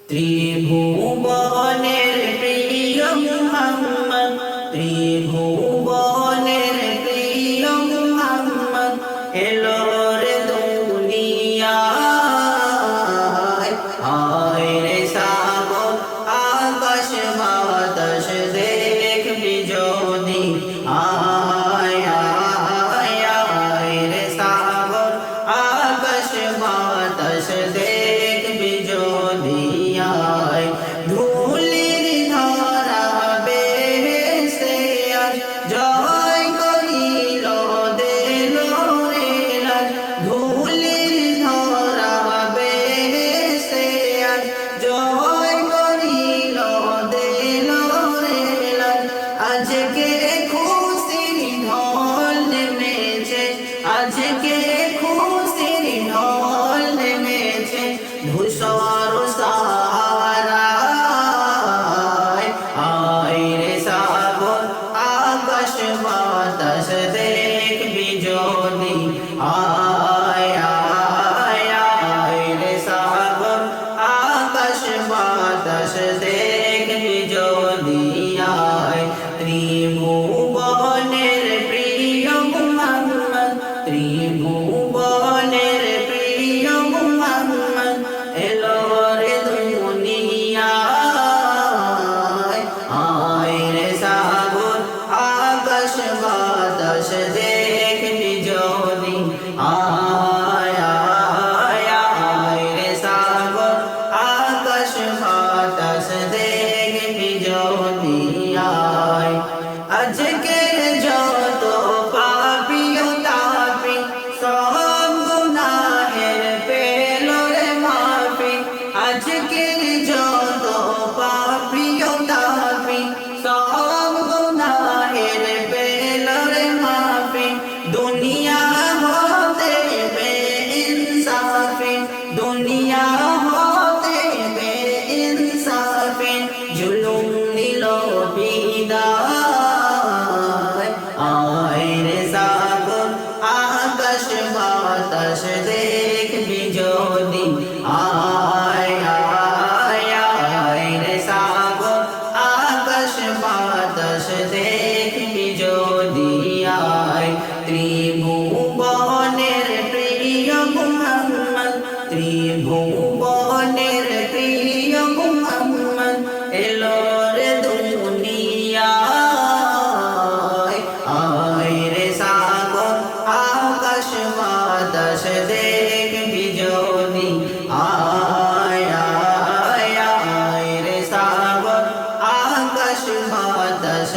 ত্রিভুবনের প্রিয় মুহাম্মদ, ত্রিভুবনের প্রিয় মুহাম্মদ এলো রে দুনিয়ায়। আয় রে সাগর আকাশ বাতাস দেখবি যদি, আয় আয় আয় রে সাগর আকাশ বাতাস দেখবি যদি, আয় ধুলির ধরা বেহেশতে আজ জয় করিল দিল রে লাজ। ধুলির ধরা বেহেশতে আজ জয় করিল দিল রে লাজ। আজকে খুশির ঢল নেমেছে, আজকে খুশির ঢল নেমেছে ধূসর সাহারায়। আয় রে সাগর আকাশ বাতাস দেখবি যদি, আয় আয় আয় রে সাগর আকাশ বাতাস দেখবি যদি, আয় ত্রিভুবনের প্রিয় মুহাম্মদ, ত্রিভুবনের প্রিয় মুহাম্মদ এলো রে দুনিয়ায়। আয় রে সাগর আকাশ বাতাস দেখবি যদি, আয় আয় আয় রে সাগর আকাশ বাতাস দেখবি যদি, আয় আজকে যত পাপী ও তাপী সব গুনাহের পেল রে মাফি। আজকে যত পাপী ও তাপী সব গুনাহের পেল রে মাফি। দুনিয়া হতে বেইনসাফি, দুনিয়া হতে বেইনসাফি জুলুম দিল বিদায়। আয় রে সাগর আকাশ বাতাস দেখবি যদি, আয় আয় আয় রে সাগর আকাশ বাতাস দেখবি যদি, আয় ত্রিভুবনের প্রিয় মুহাম্মদ, ত্রিভুবনের প্রিয় মুহাম্মদ এলো রে দুনিয়ায়। আয় রে সাগর আকাশ বাতাস দেখবি যদি, আয় আয় আয় রে সাগর আকাশ বাতাস